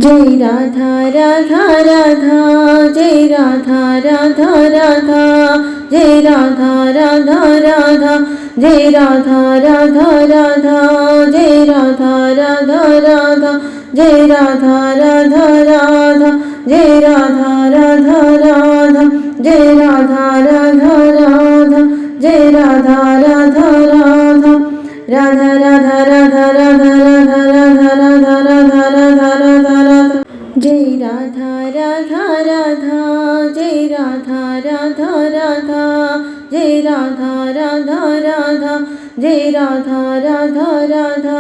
Jai Radha Radha Radha, Jai Radha Radha Radha, Jai Radha Radha Radha, Jai Radha Radha Radha, Jai Radha Radha Radha, Jai Radha Radha Radha, Jai Radha Radha Radha, Jai Radha Radha Radha, Jai Radha Radha Radha, Radha Radha Radha Radha Radha Radha Radha Radha Radha Radha Radha, Jai Radha Radha Radha, Jai Radha Radha Radha, Jai Radha Radha Radha, Jai Radha Radha Radha,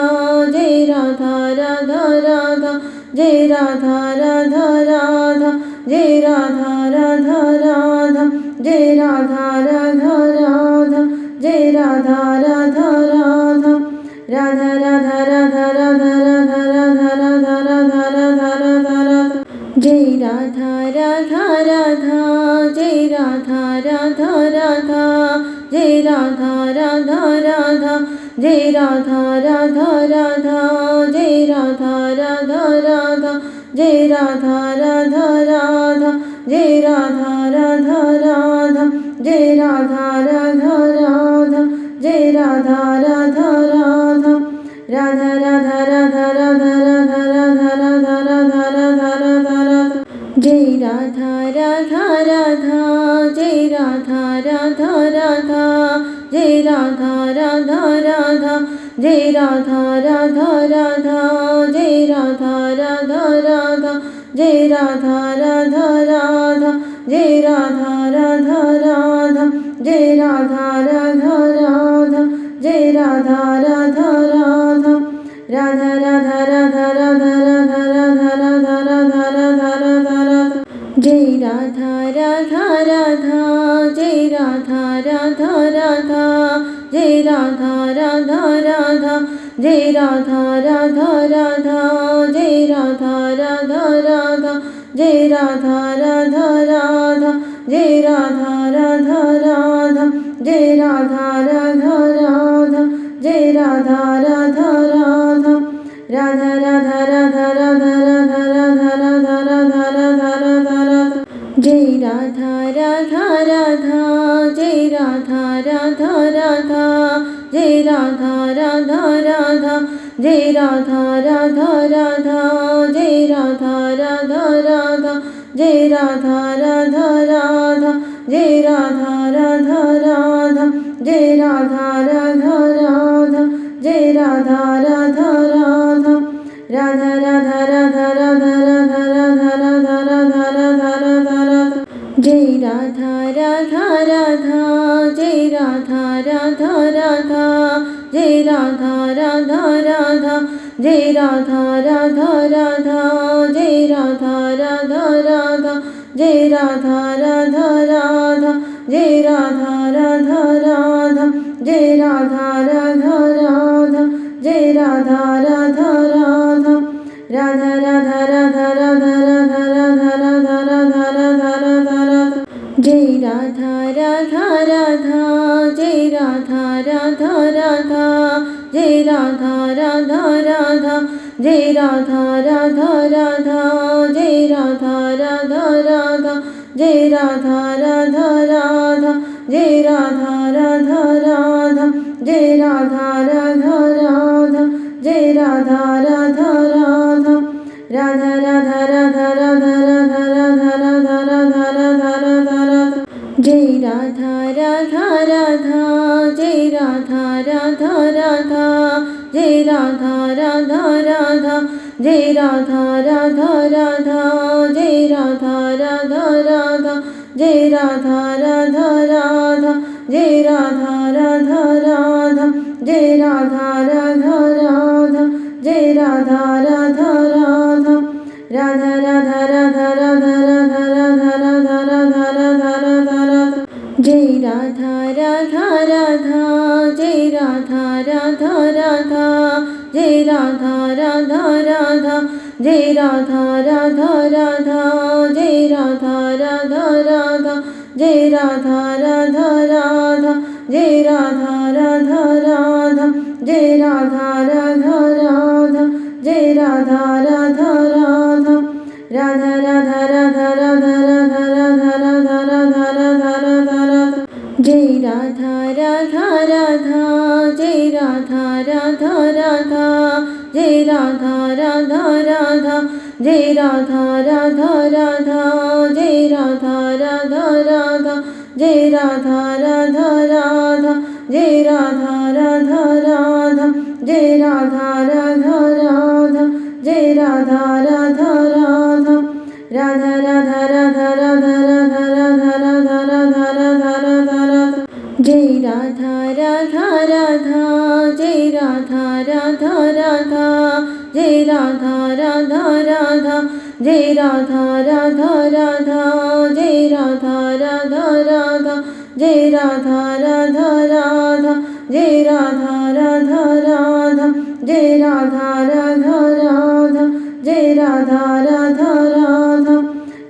Jai Radha Radha Radha, Jai Radha Radha Radha, Jai Radha Radha Radha, Jai Radha Radha Radha, Jai Radha Radha Radha, Radha Radha Radha Radha Radha Radha Radha Radha Radha Radha Radha, Jai Radha Radha Radha, Jai Radha Radha Radha, Jai Radha Radha Radha, Jai Radha Radha Radha, Jai Radha Radha Radha, Jai Radha Radha Radha, Jai Radha Radha Radha, Jai Radha Radha Radha, Jai Radha Radha Radha, Radha Radha Radha Radha Radha Radha Radha Radha Radha Radha Radha, Jai Radha Radha Radha, Jai Radha Radha Radha, Jai Radha Radha Radha, Jai Radha Radha Radha, Jai Radha Radha Radha, Jai Radha Radha Radha, Jai Radha Radha Radha, Jai Radha Radha Radha, Jai Radha Radha Radha, Radha Radha Radha Radha Radha Radha Radha Radha Radha Radha Radha, Jai Radha Radha Radha, Jai Radha Radha Radha, Jai Radha Radha Radha, Jai Radha Radha Radha, Jai Radha Radha Radha, Jai Radha Radha Radha, Jai Radha Radha Radha, Jai Radha Radha Radha, Jai Radha Radha Radha, Radha Radha Radha Radha Radha Radha Radha Radha Radha Radha Radha, Jai Radha Radha Radha, Jai Radha Radha Radha, Jai Radha Radha Radha, Jai Radha Radha Radha, Jai Radha Radha Radha, Jai Radha Radha Radha, Jai Radha Radha Radha, Jai Radha Radha Radha, Jai Radha Radha Radha, Radha Radha Radha Radha Radha Radha Radha Radha Radha Radha Radha, Jai Radha Radha Radha, Jai Radha Radha Radha, Jai Radha Radha Radha, Jai Radha Radha Radha, Jai Radha Radha Radha, Jai Radha Radha Radha, Jai Radha Radha Radha, Jai Radha Radha Radha, Jai Radha Radha Radha, Radha Radha Radha Radha Radha Radha Radha Radha Radha Radha Radha, Jai Radha Radha Radha, Jai Radha Radha Radha, Jai Radha Radha Radha, Jai Radha Radha Radha, Jai Radha Radha Radha, Jai Radha Radha Radha, Jai Radha Radha Radha, Jai Radha Radha Radha, Jai Radha Radha Radha, Radha Radha Radha Radha Radha Radha Radha Radha Radha Radha Radha, Jai Radha Radha Radha, Jai Radha Radha Radha, Jai Radha Radha Radha, Jai Radha Radha Radha, Jai Radha Radha Radha, Jai Radha Radha Radha, Jai Radha Radha Radha, Jai Radha Radha Radha, Jai Radha Radha Radha, Radha Radha Radha Radha Radha Radha Radha Radha Radha Radha Radha, Jai Radha Radha Radha, Jai Radha Radha Radha, Jai Radha Radha Radha, Jai Radha Radha Radha, Jai Radha Radha Radha, Jai Radha Radha Radha, Jai Radha Radha Radha, Jai Radha Radha Radha, Jai Radha Radha Radha, Radha Radha Radha Radha Radha Radha Radha Radha Radha Radha Radha Jai Radha Radha Radha Jai Radha Radha Radha Jai Radha Radha Radha Jai Radha Radha Radha Jai Radha Radha Radha Jai Radha Radha Radha Jai Radha Radha Radha Jai Radha Radha Radha Jai Radha Radha Radha Radha Radha Radha Radha Radha Radha Radha Radha Radha Radha Radha Jai Radha Radha Radha Jai Radha Radha Radha Jai Radha Radha Radha Jai Radha Radha Radha Jai Radha Radha Radha Jai Radha Radha Radha Jai Radha Radha Radha Jai Radha Radha Radha Jai Radha Radha Radha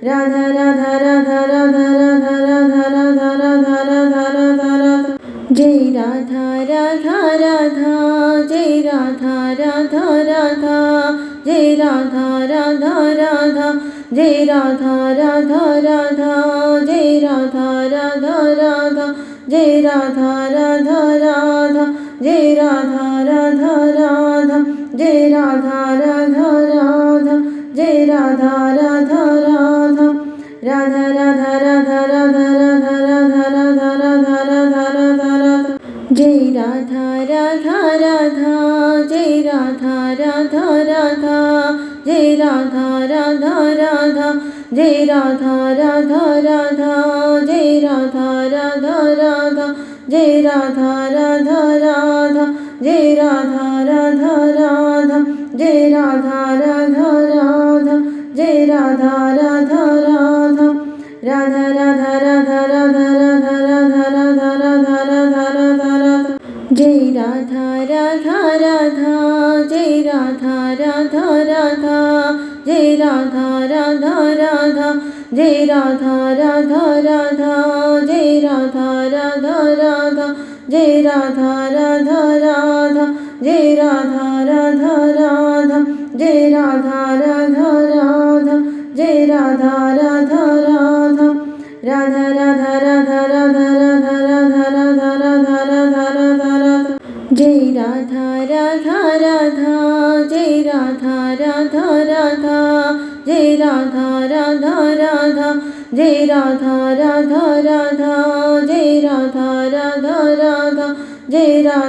Radha Radha Radha Radha Radha Radha Radha Radha Radha Radha Radha Jai Radha Radha Radha Jai Radha Radha Radha Jai Radha Radha Radha Jai Radha Radha Radha Jai Radha Radha Radha Jai Radha Radha Radha Jai Radha Radha Radha Jai Radha Radha Radha Jai Radha Radha Radha Radha Radha Radha Radha Radha Radha Radha Radha Radha Radha Radha Jai Radha Radha Radha Jai Radha Radha Radha Jai Radha Radha Radha Jai Radha Radha Radha Jai Radha Radha Radha Jai Radha Radha Radha Jai Radha Radha Radha Jai Radha Radha Radha Jai Radha Radha Radha Radha Radha Radha Radha Radha Radha Radha Radha Radha Radha Radha Jai Radha Radha Radha Jai Radha Radha Radha Jai Radha Radha Radha Jai Radha Radha Radha Jai Radha Radha Radha Jai Radha Radha Radha Jai Radha Radha Radha Jai Radha Radha Radha Jai Radha Radha Radha Radha Radha Radha Radha Radha Radha Radha Radha Radha Radha Radha Jai Radha Radha Radha Jai Radha Radha Radha Jai Radha Radha Radha Jai Radha Radha Radha Jai Radha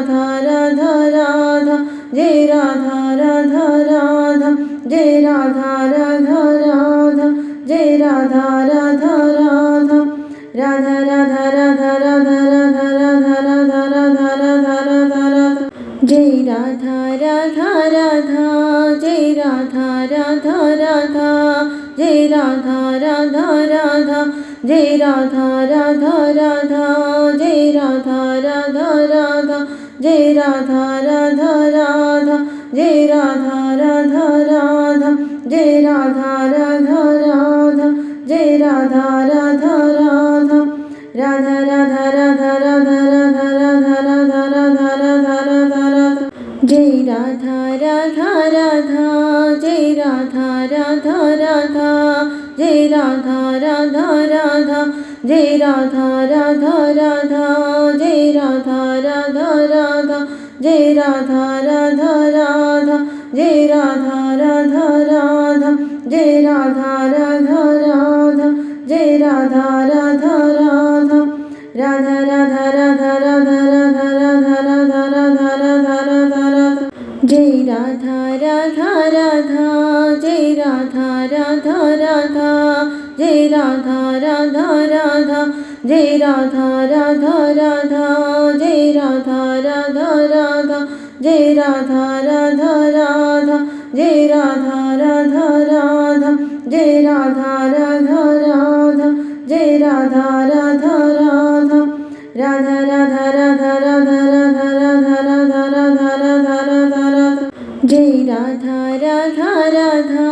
Radha Radha Jai Radha Radha Radha Jai Radha Radha Radha Jai Radha Radha Radha Jai Radha Radha Radha Radha Radha Radha Radha Radha Radha Radha Radha Radha Radha Radha Jai Radha Radha Radha Jai Radha Radha Radha Jai Radha Radha Radha Jai Radha Radha Radha Jai Radha Radha Radha Jai Radha Radha Radha Jai Radha Radha Radha Jai Radha Radha Radha Jai Radha Radha Radha Radha Radha Radha Radha Radha Radha Radha Radha Radha Radha Radha Jai Radha Radha Radha Jai Radha Radha Radha Jai Radha Radha Radha Jai Radha Radha Radha Jai Radha Radha Radha Jai Radha Radha Radha Jai Radha Radha Radha Jai Radha Radha Radha Jai Radha Radha Radha Radha Radha Radha Radha Radha Radha Radha Radha Radha Radha Radha Jai Radha Radha Radha Jai Radha Radha Radha Jai Radha Radha Radha Jai Radha Radha Radha Jai Radha Radha Radha Jai Radha Radha Radha Jai Radha Radha Radha Jai Radha Radha Radha Jai Radha Radha Radha Radha Radha Radha Radha Radha Radha Radha Radha Radha Radha Radha Jai Radha Radha Radha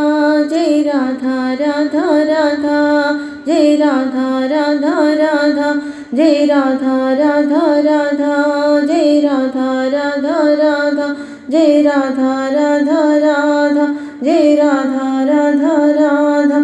Jai Radha Radha Radha Jai Radha Radha Radha Jai Radha Radha Radha Jai Radha Radha Radha Jai Radha Radha Radha Jai Radha Radha Radha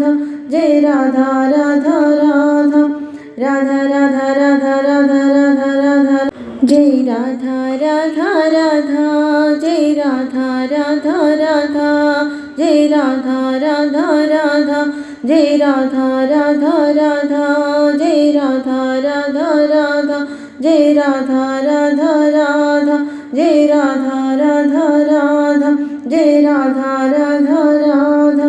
Radha Jai Radha Radha Radha Radha Radha Radha Radha Radha Radha Jai Radha Radha Radha Jai Radha Radha Radha Jai Radha Radha Radha Jai Radha Radha Radha Jai Radha Radha Radha Jai Radha Radha Radha Jai Radha Radha Radha Jai Radha Radha Radha